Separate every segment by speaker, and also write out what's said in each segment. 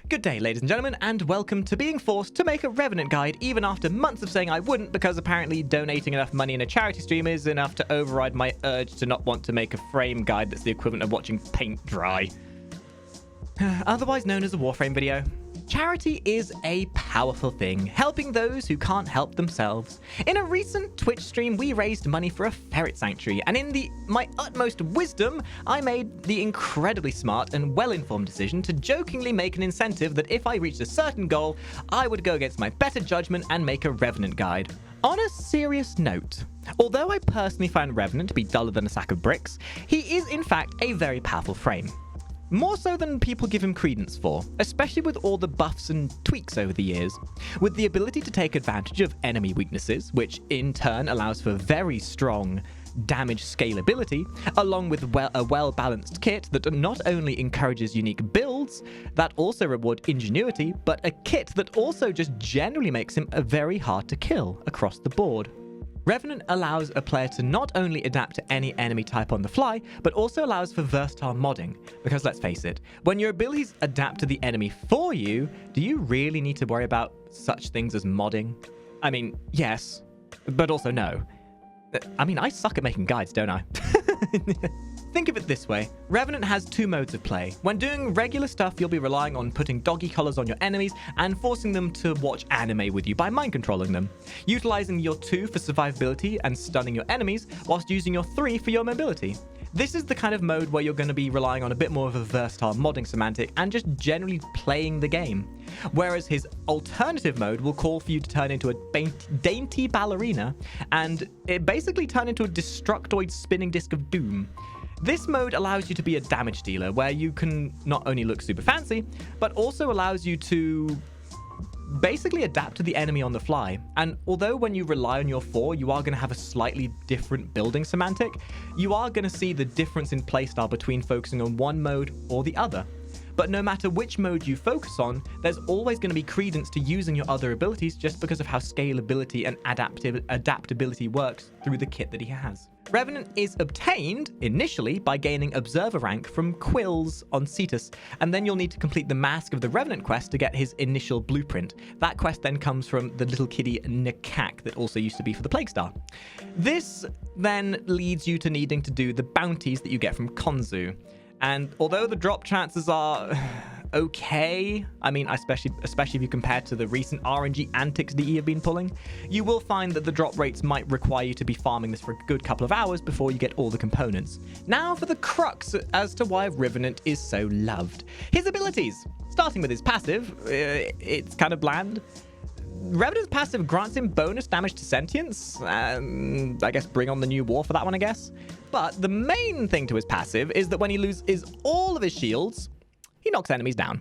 Speaker 1: Good day, ladies and gentlemen, and welcome to being forced to make a Revenant guide even after months of saying I wouldn't, because apparently donating enough money in a charity stream is enough to override my urge to not want to make a frame guide that's the equivalent of watching paint dry. Otherwise known as a Warframe video. Charity is a powerful thing, helping those who can't help themselves. In a recent Twitch stream, we raised money for a ferret sanctuary, and in my utmost wisdom, I made the incredibly smart and well-informed decision to jokingly make an incentive that if I reached a certain goal, I would go against my better judgment and make a Revenant guide. On a serious note, although I personally find Revenant to be duller than a sack of bricks, he is in fact a very powerful frame. More so than people give him credence for, especially with all the buffs and tweaks over the years. With the ability to take advantage of enemy weaknesses, which in turn allows for very strong damage scalability, along with a well-balanced kit that not only encourages unique builds, that also reward ingenuity, but a kit that also just generally makes him very hard to kill across the board. Revenant allows a player to not only adapt to any enemy type on the fly, but also allows for versatile modding. Because let's face it, when your abilities adapt to the enemy for you, do you really need to worry about such things as modding? I mean, yes, but also no. I mean, I suck at making guides, don't I? Think of it this way. Revenant has two modes of play. When doing regular stuff, you'll be relying on putting doggy collars on your enemies and forcing them to watch anime with you by mind controlling them. Utilizing your 2 for survivability and stunning your enemies, whilst using your 3 for your mobility. This is the kind of mode where you're going to be relying on a bit more of a versatile modding semantic and just generally playing the game. Whereas his alternative mode will call for you to turn into a dainty ballerina and it basically turn into a destructoid spinning disc of doom. This mode allows you to be a damage dealer, where you can not only look super fancy, but also allows you to basically adapt to the enemy on the fly. And although when you rely on your 4, you are going to have a slightly different building semantic, you are going to see the difference in playstyle between focusing on one mode or the other. But no matter which mode you focus on, there's always going to be credence to using your other abilities just because of how scalability and adaptability works through the kit that he has. Revenant is obtained, initially, by gaining Observer rank from Quills on Cetus, and then you'll need to complete the Mask of the Revenant quest to get his initial blueprint. That quest then comes from the little kiddie Nakak that also used to be for the Plague Star. This then leads you to needing to do the bounties that you get from Konzu. And although the drop chances are okay, I mean, especially if you compare to the recent RNG antics that you have been pulling, you will find that the drop rates might require you to be farming this for a good couple of hours before you get all the components. Now for the crux as to why Revenant is so loved. His abilities. Starting with his passive, it's kind of bland. Revenant's passive grants him bonus damage to sentience, and I guess bring on the new war for that one, I guess. But the main thing to his passive is that when he loses all of his shields, he knocks enemies down.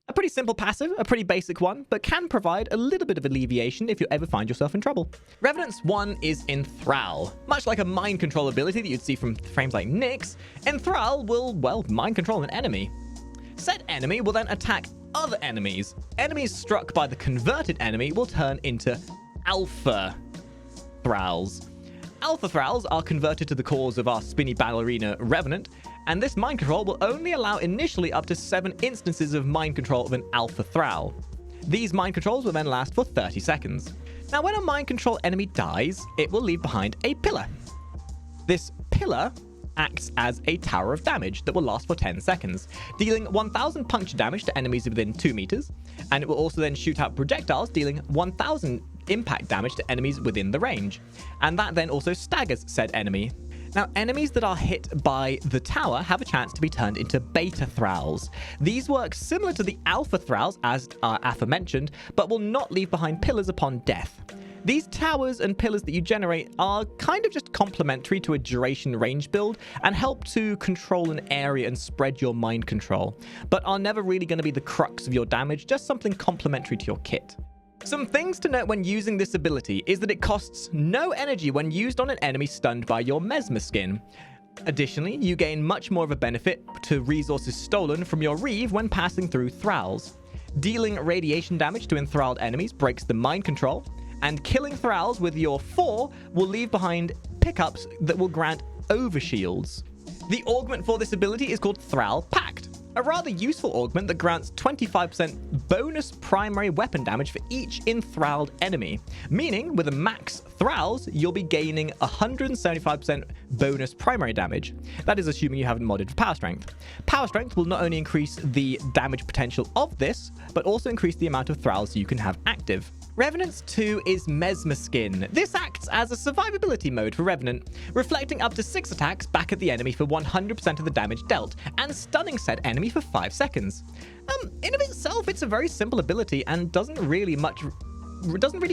Speaker 1: A pretty simple passive, a pretty basic one, but can provide a little bit of alleviation if you ever find yourself in trouble. Revenant's 1 is Enthrall. Much like a mind control ability that you'd see from frames like Nyx, Enthrall will, well, mind control an enemy. Said enemy will then attack other enemies. Enemies struck by the converted enemy will turn into Alpha Thralls. Alpha Thralls are converted to the cause of our spinny ballerina Revenant, and this mind control will only allow initially up to 7 instances of mind control of an Alpha Thrall. These mind controls will then last for 30 seconds. Now, when a mind control enemy dies, it will leave behind a pillar. This pillar acts as a tower of damage that will last for 10 seconds, dealing 1000 puncture damage to enemies within 2 meters, and it will also then shoot out projectiles dealing 1000 impact damage to enemies within the range, and that then also staggers said enemy. Now, enemies that are hit by the tower have a chance to be turned into Beta Thralls. These work similar to the Alpha Thralls, as aforementioned, but will not leave behind pillars upon death. These towers and pillars that you generate are kind of just complementary to a duration range build and help to control an area and spread your mind control, but are never really going to be the crux of your damage, just something complementary to your kit. Some things to note when using this ability is that it costs no energy when used on an enemy stunned by your Mesmer skin. Additionally, you gain much more of a benefit to resources stolen from your Reeve when passing through Thralls. Dealing radiation damage to enthralled enemies breaks the mind control, and killing Thralls with your 4 will leave behind pickups that will grant overshields. The augment for this ability is called Thrall Pact. A rather useful augment that grants 25% bonus primary weapon damage for each enthralled enemy, meaning with a max thralls, you'll be gaining 175% bonus primary damage. That is assuming you haven't modded for power strength. Power strength will not only increase the damage potential of this, but also increase the amount of thralls you can have active. Revenant's 2 is Mesmer Skin. This acts as a survivability mode for Revenant, reflecting up to 6 attacks back at the enemy for 100% of the damage dealt, and stunning said enemy for 5 seconds. In of itself, it's a very simple ability and doesn't really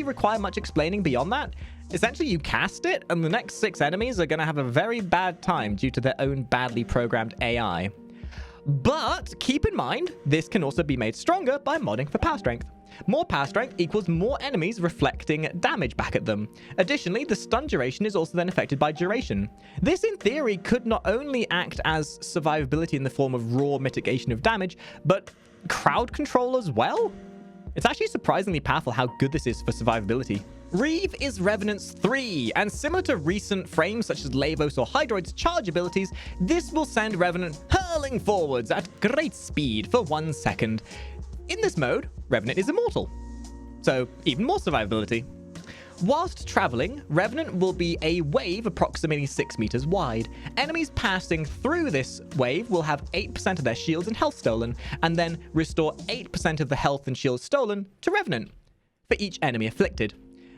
Speaker 1: require much explaining beyond that. Essentially, you cast it, and the next 6 enemies are going to have a very bad time due to their own badly programmed AI. But keep in mind, this can also be made stronger by modding for power strength. More power strength equals more enemies reflecting damage back at them. Additionally, the stun duration is also then affected by duration. This, in theory, could not only act as survivability in the form of raw mitigation of damage, but crowd control as well? It's actually surprisingly powerful how good this is for survivability. Reeve is Revenant's 3, and similar to recent frames such as Lavos or Hydroid's charge abilities, this will send Revenant hurling forwards at great speed for 1 second. In this mode, Revenant is immortal, so even more survivability. Whilst traveling, Revenant will be a wave approximately 6 meters wide. Enemies passing through this wave will have 8% of their shields and health stolen, and then restore 8% of the health and shields stolen to Revenant for each enemy afflicted.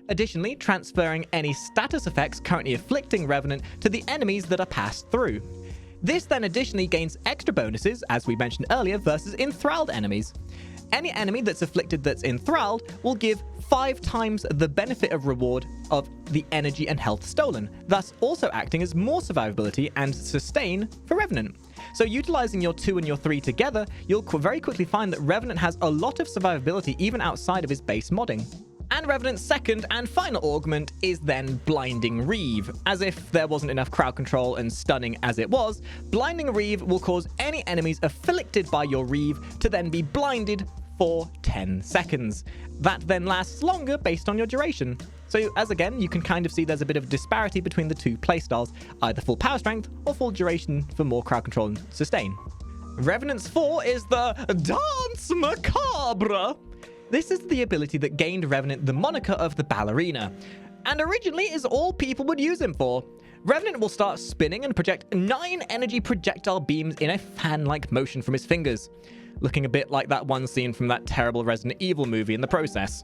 Speaker 1: Additionally, transferring any status effects currently afflicting Revenant to the enemies that are passed through. This then additionally gains extra bonuses, as we mentioned earlier, versus enthralled enemies. Any enemy that's afflicted that's enthralled will give 5 times the benefit of reward of the energy and health stolen, thus also acting as more survivability and sustain for Revenant. So utilizing your 2 and your 3 together, you'll very quickly find that Revenant has a lot of survivability even outside of his base modding. And Revenant's second and final augment is then Blinding Reeve. As if there wasn't enough crowd control and stunning as it was, Blinding Reeve will cause any enemies afflicted by your Reeve to then be blinded for 10 seconds. That then lasts longer based on your duration. So as again, you can kind of see there's a bit of disparity between the two playstyles, either full power strength or full duration for more crowd control and sustain. Revenant's 4 is the Dance Macabre. This is the ability that gained Revenant the moniker of the ballerina, and originally is all people would use him for. Revenant will start spinning and project 9 energy projectile beams in a fan-like motion from his fingers, looking a bit like that one scene from that terrible Resident Evil movie in the process.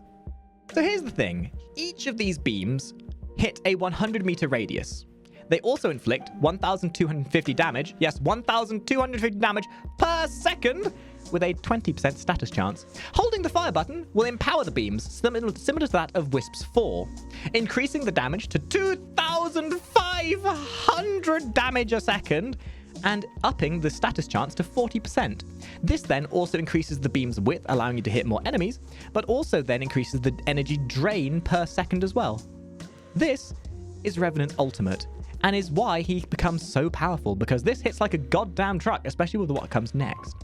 Speaker 1: So here's the thing, each of these beams hit a 100-meter radius. They also inflict 1,250 damage, yes, 1,250 damage per second, with a 20% status chance. Holding the fire button will empower the beams, similar to that of Wisp's 4, increasing the damage to 2,500 damage a second, and upping the status chance to 40%. This then also increases the beam's width, allowing you to hit more enemies, but also then increases the energy drain per second as well. This is Revenant's ultimate, and is why he becomes so powerful, because this hits like a goddamn truck, especially with what comes next.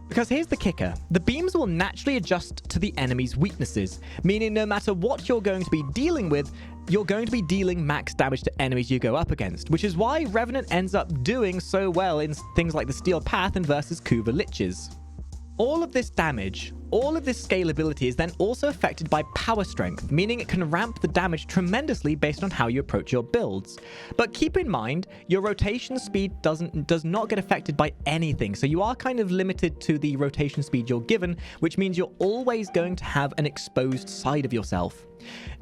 Speaker 1: Because here's the kicker, the beams will naturally adjust to the enemy's weaknesses, meaning no matter what you're going to be dealing with, you're going to be dealing max damage to enemies you go up against, which is why Revenant ends up doing so well in things like the Steel Path and versus Kuva Liches. All of this damage, all of this scalability is then also affected by power strength, meaning it can ramp the damage tremendously based on how you approach your builds. But keep in mind, your rotation speed does not get affected by anything, so you are kind of limited to the rotation speed you're given, which means you're always going to have an exposed side of yourself.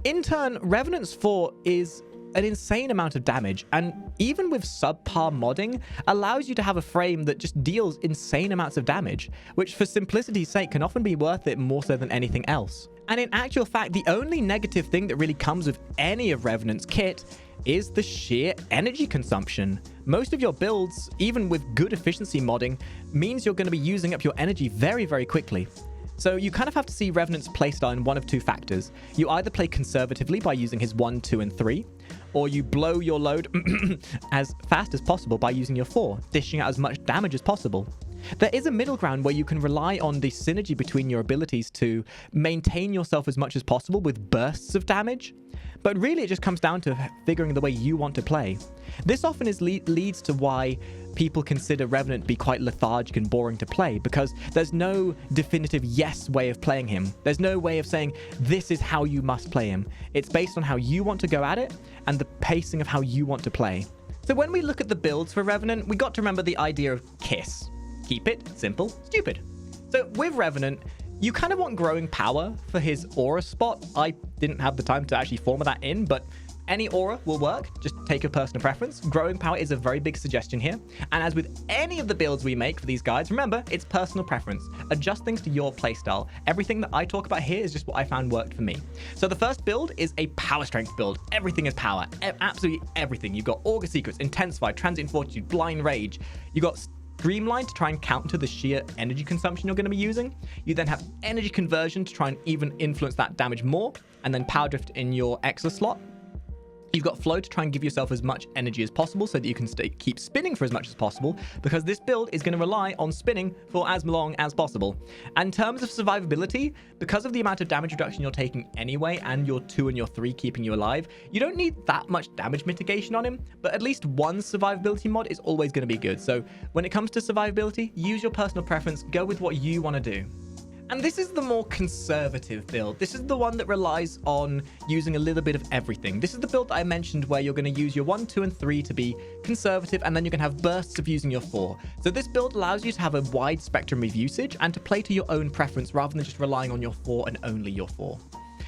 Speaker 1: In turn, Revenant's 4 is an insane amount of damage, and even with subpar modding, allows you to have a frame that just deals insane amounts of damage, which for simplicity's sake can often be worth it more so than anything else. And in actual fact, the only negative thing that really comes with any of Revenant's kit is the sheer energy consumption. Most of your builds, even with good efficiency modding, means you're going to be using up your energy very, very quickly. So you kind of have to see Revenant's playstyle in one of two factors. You either play conservatively by using his 1, 2, and 3, or you blow your load as fast as possible by using your 4, dishing out as much damage as possible. There is a middle ground where you can rely on the synergy between your abilities to maintain yourself as much as possible with bursts of damage, but really it just comes down to figuring the way you want to play. This often leads to why people consider Revenant to be quite lethargic and boring to play, because there's no definitive yes way of playing him. There's no way of saying, this is how you must play him. It's based on how you want to go at it and the pacing of how you want to play. So when we look at the builds for Revenant, we got to remember the idea of KISS. Keep it simple, stupid. So with Revenant, you kind of want growing power for his aura spot. I didn't have the time to actually format that in, but any aura will work. Just take a personal preference. Growing power is a very big suggestion here. And as with any of the builds we make for these guides, remember, it's personal preference. Adjust things to your playstyle. Everything that I talk about here is just what I found worked for me. So the first build is a power strength build. Everything is power. Absolutely everything. You've got Augur Secrets, Intensify, Transient Fortitude, Blind Rage. You got Streamline to try and counter the sheer energy consumption you're going to be using. You then have Energy Conversion to try and even influence that damage more, and then Power Drift in your Extra slot. You've got Flow to try and give yourself as much energy as possible so that you can keep spinning for as much as possible, because this build is going to rely on spinning for as long as possible. And in terms of survivability, because of the amount of damage reduction you're taking anyway, and your 2 and your 3 keeping you alive, you don't need that much damage mitigation on him, but at least one survivability mod is always going to be good. So when it comes to survivability, use your personal preference, go with what you want to do. And this is the more conservative build. This is the one that relies on using a little bit of everything. This is the build that I mentioned where you're going to use your 1, 2, and 3 to be conservative, and then you can have bursts of using your 4. So this build allows you to have a wide spectrum of usage and to play to your own preference rather than just relying on your 4 and only your 4.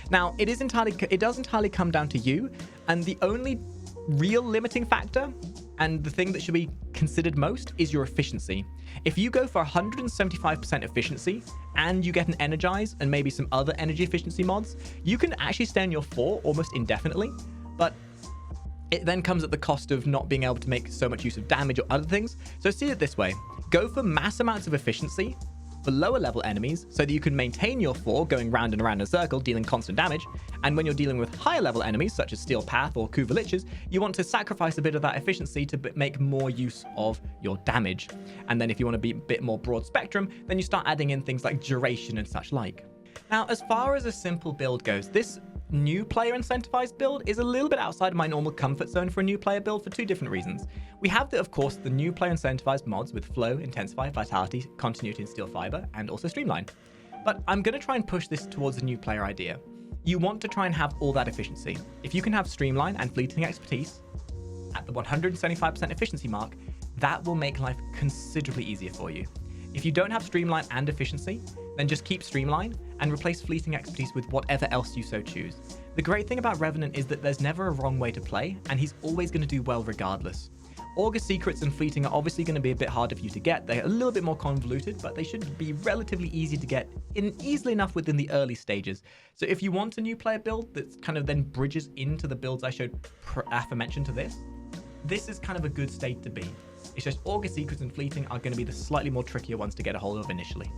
Speaker 1: Now, it does entirely come down to you, and the only real limiting factor and the thing that should be considered most is your efficiency. If you go for 175% efficiency and you get an Energize and maybe some other energy efficiency mods, you can actually stay on your 4 almost indefinitely, but it then comes at the cost of not being able to make so much use of damage or other things. So see it this way: go for mass amounts of efficiency for lower level enemies so that you can maintain your 4 going round and around in a circle, dealing constant damage. And when you're dealing with higher level enemies such as Steel Path or Kuva Liches, you want to sacrifice a bit of that efficiency to make more use of your damage. And then if you want to be a bit more broad spectrum, then you start adding in things like duration and such like. Now, as far as a simple build goes, this new player incentivized build is a little bit outside of my normal comfort zone for a new player build for 2 different reasons. We have, of course, the new player incentivized mods with Flow, Intensify, Vitality, Continuity, and Steel Fiber, and also Streamline. But I'm going to try and push this towards a new player idea. You want to try and have all that efficiency. If you can have Streamline and Fleeting Expertise at the 175% efficiency mark, that will make life considerably easier for you. If you don't have Streamline and efficiency, then just keep Streamline and replace Fleeting Expertise with whatever else you so choose. The great thing about Revenant is that there's never a wrong way to play, and he's always going to do well regardless. Augur Secrets and Fleeting are obviously going to be a bit harder for you to get. They're a little bit more convoluted, but they should be relatively easy to get easily enough within the early stages. So if you want a new player build that kind of then bridges into the builds I showed aforementioned to this is kind of a good state to be. It's just Augur Secrets and Fleeting are going to be the slightly more trickier ones to get a hold of initially.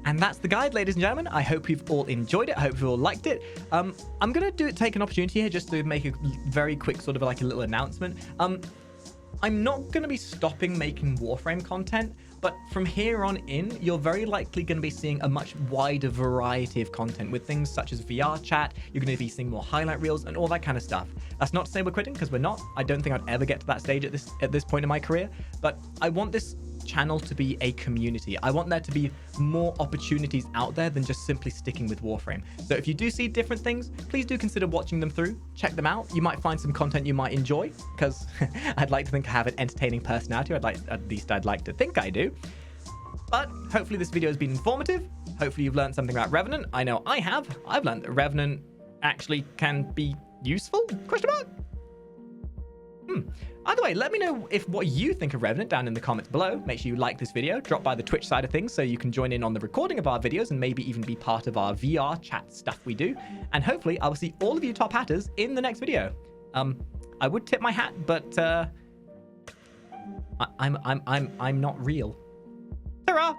Speaker 1: And that's the guide, ladies and gentlemen. I hope you've all enjoyed it. I hope you've all liked it. I'm going to take an opportunity here just to make a very quick sort of like a little announcement. I'm not going to be stopping making Warframe content, but from here on in, you're very likely going to be seeing a much wider variety of content with things such as VR chat. You're going to be seeing more highlight reels and all that kind of stuff. That's not to say we're quitting, because we're not. I don't think I'd ever get to that stage at this point in my career, but I want this channel to be a community. I want there to be more opportunities out there than just simply sticking with Warframe. So if you do see different things, please do consider watching them through. Check them out. You might find some content you might enjoy, because I'd like to think I have an entertaining personality. At least I'd like to think I do. But hopefully this video has been informative. Hopefully you've learned something about Revenant. I know I have. I've learned that Revenant actually can be useful? Question mark? Either way, let me know what you think of Revenant down in the comments below. Make sure you like this video, drop by the Twitch side of things so you can join in on the recording of our videos and maybe even be part of our VR chat stuff we do. And hopefully I will see all of you top hatters in the next video. I would tip my hat, but I'm not real. Ta-ra!